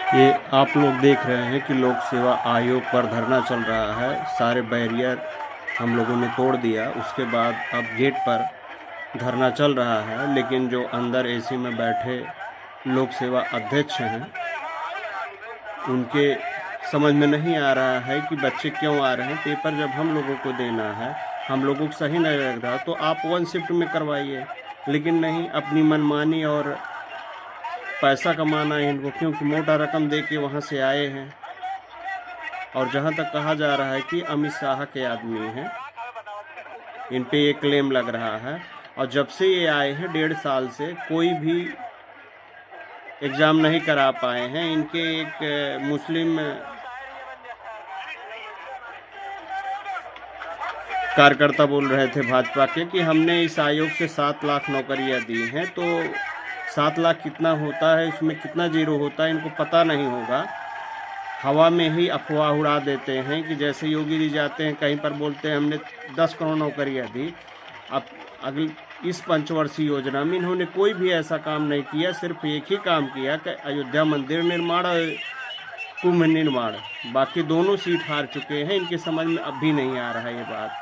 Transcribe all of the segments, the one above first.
ये आप लोग देख रहे हैं कि लोक सेवा आयोग पर धरना चल रहा है। सारे बैरियर हम लोगों ने तोड़ दिया। उसके बाद अब गेट पर धरना चल रहा है, लेकिन जो अंदर एसी में बैठे लोक सेवा अध्यक्ष हैं, उनके समझ में नहीं आ रहा है कि बच्चे क्यों आ रहे हैं। पेपर जब हम लोगों को देना है, हम लोगों को सही नहीं लग रहा तो आप 1 शिफ्ट में करवाइए, लेकिन नहीं, अपनी मनमानी और पैसा कमाना है इनको, क्योंकि मोटा रकम दे के वहाँ से आए हैं। और जहाँ तक कहा जा रहा है कि अमित शाह के आदमी हैं, इन पे ये क्लेम लग रहा है। और जब से ये आए हैं 1.5 साल से कोई भी एग्ज़ाम नहीं करा पाए हैं। इनके एक मुस्लिम कार्यकर्ता बोल रहे थे भाजपा के कि हमने इस आयोग से 7 लाख नौकरियां दी हैं। तो 7 लाख कितना होता है, इसमें कितना जीरो होता है, इनको पता नहीं होगा। हवा में ही अफवाह उड़ा देते हैं कि जैसे योगी जी जाते हैं कहीं पर बोलते हैं हमने 10 करोड़ नौकरियां दी। अब अगली इस पंचवर्षीय योजना में इन्होंने कोई भी ऐसा काम नहीं किया। सिर्फ एक ही काम किया कि अयोध्या मंदिर निर्माण और कुंभ निर्माण। बाकी दोनों सीट हार चुके हैं। इनके समझ में अब भी नहीं आ रहा है ये बात।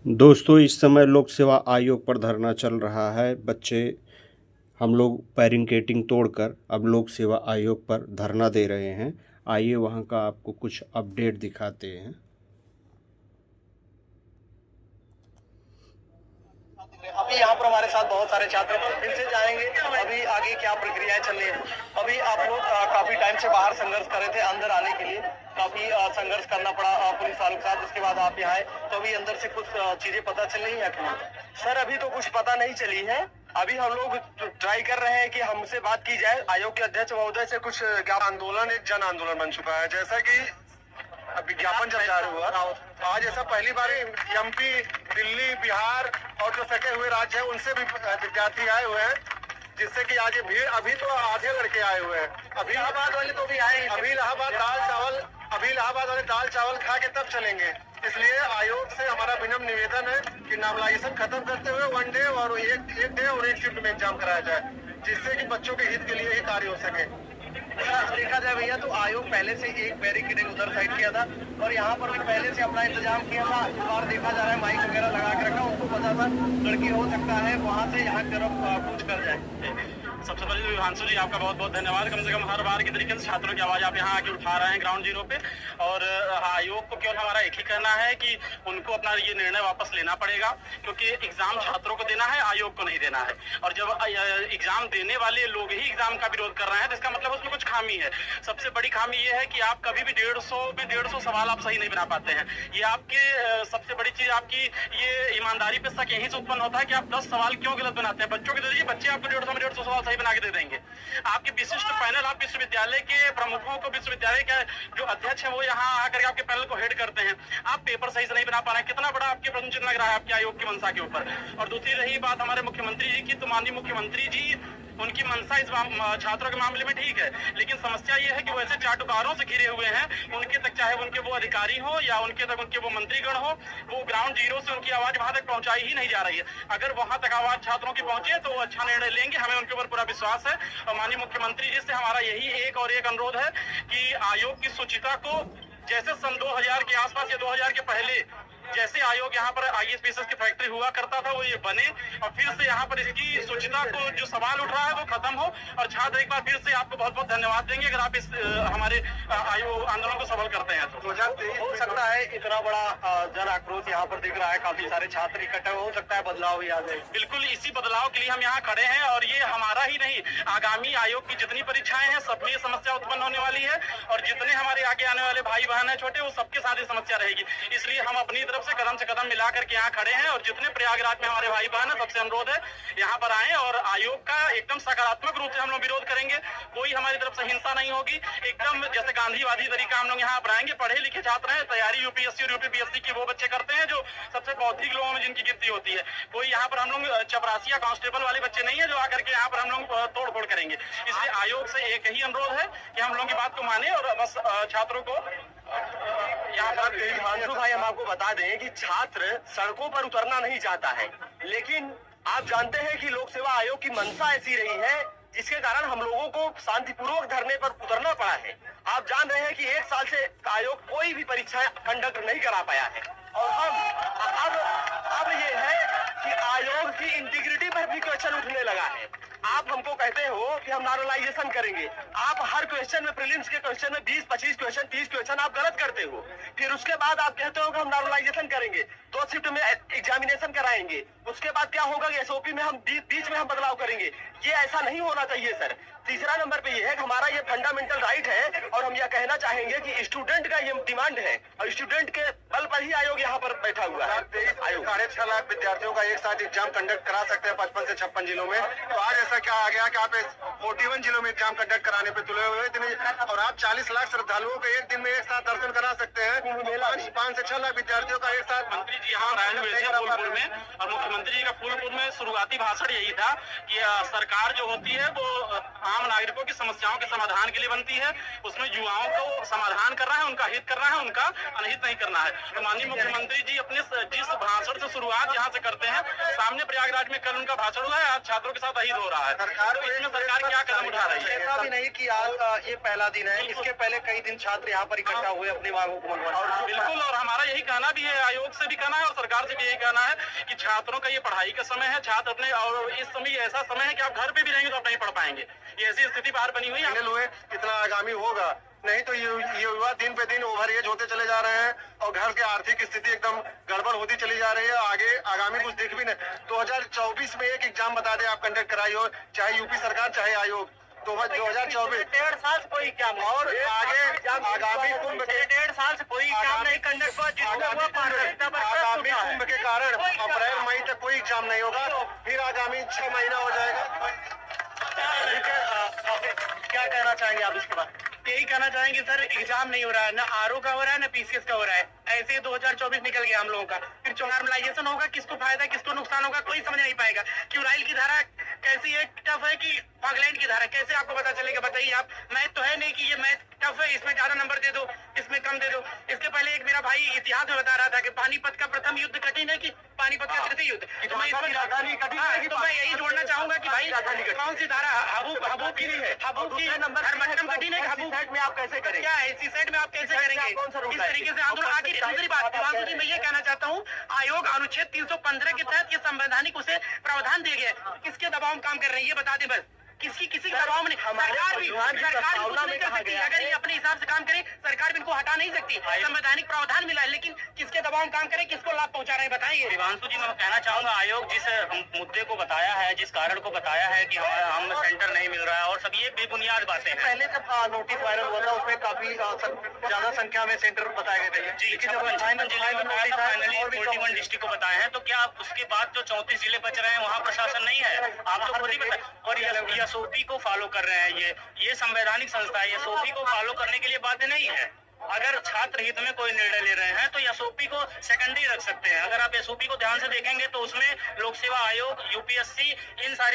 दोस्तों, इस समय लोक सेवा आयोग पर धरना चल रहा है। बच्चे हम लोग बैरिकेडिंग तोड़कर अब लोक सेवा आयोग पर धरना दे रहे हैं। आइए वहां का आपको कुछ अपडेट दिखाते हैं। अभी यहाँ पर हमारे साथ बहुत सारे छात्र इनसे जाएंगे अभी आगे क्या प्रक्रियाएं चल रही है। अभी आप लोग काफी टाइम से बाहर संघर्ष कर रहे थे, अंदर आने के लिए काफी संघर्ष करना पड़ा पुलिस वालों के साथ। उसके बाद आप यहाँ आए तो अभी अंदर से कुछ चीजें पता चल रही है? सर अभी तो कुछ पता नहीं चली है। अभी हम लोग ट्राई कर रहे हैं कि हमसे बात की जाए। आयोग के अध्यक्ष महोदय से कुछ आंदोलन एक जन आंदोलन बन चुका है, जैसा कि विज्ञापन जब जारी हुआ आज ऐसा पहली बार एमपी, दिल्ली, बिहार और जो सटे हुए राज्य हैं उनसे भी विद्यार्थी आए हुए हैं, जिससे कि आज ये भीड़ अभी तो आधे लड़के आए हुए हैं। अभी इलाहाबाद वाले तो भी आए, अभी इलाहाबाद दाल चावल खा के तब चलेंगे। इसलिए आयोग से हमारा विनम्र निवेदन है कि नॉर्मलाइजेशन खत्म करते हुए 1 डे और एक डे और 1 शिफ्ट में एग्जाम कराया जाए, जिससे कि बच्चों के हित के लिए ही कार्य हो सके। देखा जाए भैया तो आयोग पहले से एक बैरिकेडिंग उधर साइड किया था और यहाँ पर भी पहले से अपना इंतजाम किया था। इस बार देखा जा रहा है माइक वगैरह लगा के रखा, उनको पता था लड़की हो सकता है वहाँ से यहाँ की तरफ कूच कर जाए। सबसे पहले तो विभांशु जी आपका बहुत बहुत धन्यवाद। कम से कम हर बार की तरीके से छात्रों की आवाज आप यहाँ आके उठा रहे हैं ग्राउंड जीरो पे। और आयोग को केवल हमारा एक ही कहना है कि उनको अपना ये निर्णय वापस लेना पड़ेगा, क्योंकि एग्जाम छात्रों को देना है, आयोग को नहीं देना है। और जब एग्जाम देने वाले लोग ही एग्जाम का विरोध कर रहे हैं तो इसका मतलब उसमें कुछ खामी है। सबसे बड़ी खामी ये है कि आप कभी भी 150 सवाल आप सही नहीं बना पाते हैं। ये आपके सबसे बड़ी चीज आपकी ये ईमानदारी पे शक यहीं से उत्पन्न होता है कि आप 10 सवाल क्यों गलत बनाते हैं। बच्चों के दे दीजिए, बच्चे आपको 150 सवाल सही बना के दे देंगे। आपके विशिष्ट पैनल, आप विश्वविद्यालय के प्रमुखों को, विश्वविद्यालय के जो अध्यक्ष है वो यहाँ आकर आपके पैनल को हेड करते हैं, आप पेपर सही से नहीं बना पा रहे हैं। कितना बड़ा आपके प्रश्न चिन्ह लग रहा है आपके आयोग की मंशा के ऊपर। और दूसरी रही बात हमारे मुख्यमंत्री जी की, तो माननीय मुख्यमंत्री जी उनकी मंशा इस छात्रों के मामले में ठीक है, लेकिन समस्या ये है कि वो ऐसे चाटुकारों से घिरे हुए हैं, उनके तक चाहे उनके वो अधिकारी हो या उनके तक उनके वो मंत्रीगण हो, वो ग्राउंड जीरो से उनकी आवाज वहां तक पहुंचाई ही नहीं जा रही है। अगर वहां तक आवाज छात्रों की पहुंचे तो वो अच्छा निर्णय लेंगे, हमें उनके ऊपर पूरा विश्वास है। और माननीय मुख्यमंत्री जी से हमारा यही एक अनुरोध है कि आयोग की शुचिता को जैसे सन 2000 के आसपास या 2000 के पहले जैसे आयोग यहाँ पर IAS की फैक्ट्री हुआ करता था वो ये बने, और फिर से यहाँ पर इसकी शुचिता को जो सवाल उठ रहा है वो खत्म हो। और छात्र एक बार फिर से आपको बहुत बहुत धन्यवाद देंगे अगर आप इस हमारे आयोग आंदोलन को सफल करते हैं तो। 2023 हो सकता है इतना बड़ा जन आक्रोश यहाँ पर दिख रहा है, काफी सारे छात्र इकट्ठे हो सकता है बदलाव भी आ जाए। बिल्कुल इसी बदलाव के लिए हम यहाँ खड़े हैं, और ये हमारा ही नहीं, आगामी आयोग की जितनी परीक्षाएं हैं सब में ये समस्या उत्पन्न होने वाली है। और जितने हमारे आगे आने वाले भाई बहन है छोटे, वो सबके साथ ये समस्या रहेगी। इसलिए हम अपनी तरफ से कदम मिला करके यहाँ खड़े हैं, और जितने प्रयागराज में हमारे भाई बहन है सबसे अनुरोध है यहाँ पर आएं और आयोग का एकदम सकारात्मक रूप से हम लोग विरोध करेंगे। कोई हमारी तरफ से हिंसा नहीं होगी, एकदम जैसे गांधीवादी तरीका हम लोग यहाँ पर आएंगे। पढ़े लिखे छात्र हैं, तैयारी UPSC और UPPSC की वो बच्चे करते हैं जो सबसे बौद्धिक लोगों में जिनकी गिनती होती है। कोई यहाँ पर हम लोग चपरासी या कांस्टेबल वाले बच्चे नहीं है जो आकर के यहाँ पर हम लोग तोड़ फोड़ करेंगे। इसलिए आयोग से एक ही अनुरोध है कि हम लोगों की बात को माने और बस छात्रों को यहाँ पर विभांशु भाई हम आपको बता दें कि छात्र सड़कों पर उतरना नहीं चाहता है, लेकिन आप जानते हैं कि लोक सेवा आयोग की मंशा ऐसी रही है जिसके कारण हम लोगों को शांतिपूर्वक धरने पर उतरना पड़ा है। आप जान रहे हैं कि 1 साल से आयोग कोई भी परीक्षाएं कंडक्ट नहीं करा पाया है, और हम अब ये है कि आयोग की इंटीग्रिटी पर भी क्वेश्चन उठने लगा है। आप हमको कहते हो कि हम नॉर्मलाइजेशन करेंगे, आप हर क्वेश्चन में, प्रीलिम्स के क्वेश्चन में 20-25 क्वेश्चन, 30 क्वेश्चन आप गलत करते हो। फिर उसके बाद आप कहते हो कि हम नॉर्मलाइजेशन करेंगे, 2 शिफ्ट में एग्जामिनेशन कराएंगे, उसके बाद क्या होगा SOP में हम बीच में हम बदलाव करेंगे। ये ऐसा नहीं होना चाहिए सर। तीसरा नंबर पे ये है कि हमारा ये फंडामेंटल राइट है, और हम यह कहना चाहेंगे कि स्टूडेंट का ये डिमांड है, और स्टूडेंट के बल पर ही आयोग यहाँ पर बैठा हुआ है। आयोग 6.5 लाख विद्यार्थियों का एक साथ एग्जाम कंडक्ट करा सकते हैं 55 से 56 जिलों में। तो आज ऐसा क्या आ गया कि आप 41 जिलों में एग्जाम कंडक्ट कराने पे तुले हुए इतने, और आप 40 लाख श्रद्धालुओं को एक दिन में एक साथ दर्शन करा सकते हैं। 5 से 6 लाख विद्यार्थियों का एक साथ। मंत्री जी यहाँ आए हुए थे फूलपुर में, और मुख्यमंत्री जी का फूलपुर में शुरुआती भाषण यही था कि सरकार जो होती है वो आम नागरिकों की समस्याओं के समाधान के लिए बनती है, उसमें युवाओं को समाधान करना है, उनका हित करना है, उनका अनहित नहीं करना है। तो माननीय मुख्यमंत्री जी अपने जिस भाषण से शुरुआत यहाँ से करते हैं, सामने प्रयागराज में कल उनका भाषण हुआ है, आज छात्रों के साथ अहित हो रहा है। तो इसमें सरकार क्या कदम उठा रही है? ऐसा भी नहीं कि आज ये पहला दिन है, इसके पहले कई दिन छात्र यहाँ पर इकट्ठा हुए अपनी मांगों को मनवाने। बिल्कुल, और हमारा यही कहना भी है, आयोग से भी कहना है और सरकार से भी यही कहना है कि छात्रों का ये पढ़ाई का समय है, छात्र अपने, और इस समय ऐसा समय है कि आप घर पे भी रहेंगे तो आप नहीं पढ़ पाएंगे। ये ऐसी स्थिति बाहर बनी हुई है। कितना आगामी होगा, नहीं तो ये युवा दिन पे दिन ओवर एज होते चले जा रहे हैं, और घर की आर्थिक स्थिति एकदम गड़बड़ होती चली जा रही है। आगे आगामी कुछ दिख भी नहीं। 2024 में एक एग्जाम बता दे आप कंडक्ट कराई हो, चाहे यूपी सरकार चाहे आयोग। 2024 1.5 साल से कोई एग्जाम, और आगे आगामी कुंभ के 1.5 साल से कोई एग्जाम नहीं कंडक्ट हुआ, आगामी कुंभ के कारण अप्रैल मई तक कोई एग्जाम नहीं होगा, फिर आगामी 6 महीना हो जाएगा। क्या कहना चाहेंगे आप इसके बाद? यही कहना चाहेंगे सर, एग्जाम नहीं हो रहा है, ना RO का हो रहा है, ना PCS का हो रहा है। ऐसे 2024 निकल गया हम लोगों का, फिर नॉर्मलाइजेशन होगा, किसको फायदा किसको नुकसान होगा कोई समझ नहीं पाएगा। क्यूराइल की धारा कैसी है, टफ है कि फॉगलैंड की धारा, कैसे आपको पता चलेगा बताइए आप? मैथ तो है नहीं कि ये मैथ टफ है, इसमें ज्यादा नंबर दे दो, इसमें कम दे दो। इसके पहले एक मेरा भाई इतिहास में बता रहा था कि पानीपत का प्रथम युद्ध कठिन है कि पानीपत का तृतीय युद्ध। तो मैं यही जोड़ना चाहूंगा कि भाई कौन सी धारा, हबू की धर्मटम कठिन है, हबू में आप कैसे करेंगे? क्या है सेट में आप कैसे करेंगे इस तरीके से आंदोलन? आखिर दूसरी बात जी मैं ये कहना चाहता हूँ, आयोग अनुच्छेद 315 के तहत ये संवैधानिक उसे प्रावधान दिए गए, किसके दबाव में काम कर रहे हैं ये बता दें बस। किसी के दबाव में नहीं। सरकार भी कुछ नहीं कर सकती। अगर ये अपने हिसाब से काम करे, सरकार भी इनको हटा नहीं सकती। संवैधानिक प्रावधान मिला है, लेकिन किसके दबाव में काम करे, किसको लाभ पहुंचा रहे हैं, बताइए। देवांशु जी, मैं कहना चाहूंगा, आयोग जिस मुद्दे को बताया है, जिस कारण को बताया है कि हम सेंटर नहीं मिल रहा है, और सब ये बेबुनियाद बातें हैं। पहले जब नोटिस वायरल हुआ था उसमें काफी ज्यादा संख्या में सेंटर बताए गए थे जी, 56 जिले में बताया था, फाइनली 41 डिस्ट्रिक्ट को बताए हैं। तो क्या उसके बाद जो 34 जिले बच रहे हैं वहाँ प्रशासन नहीं है? आप तो खुद ही बताए। और एसओपी को फॉलो कर रहे हैं। ये संवैधानिक संस्था है, एसओपी को फॉलो करने के लिए बाध्य नहीं है। अगर छात्र हित में कोई निर्णय ले रहे हैं तो एसओपी को सेकेंडरी रख सकते हैं। अगर आप एसओपी को ध्यान से देखेंगे तो उसमें लोक सेवा आयोग, यूपीएससी, इन सारी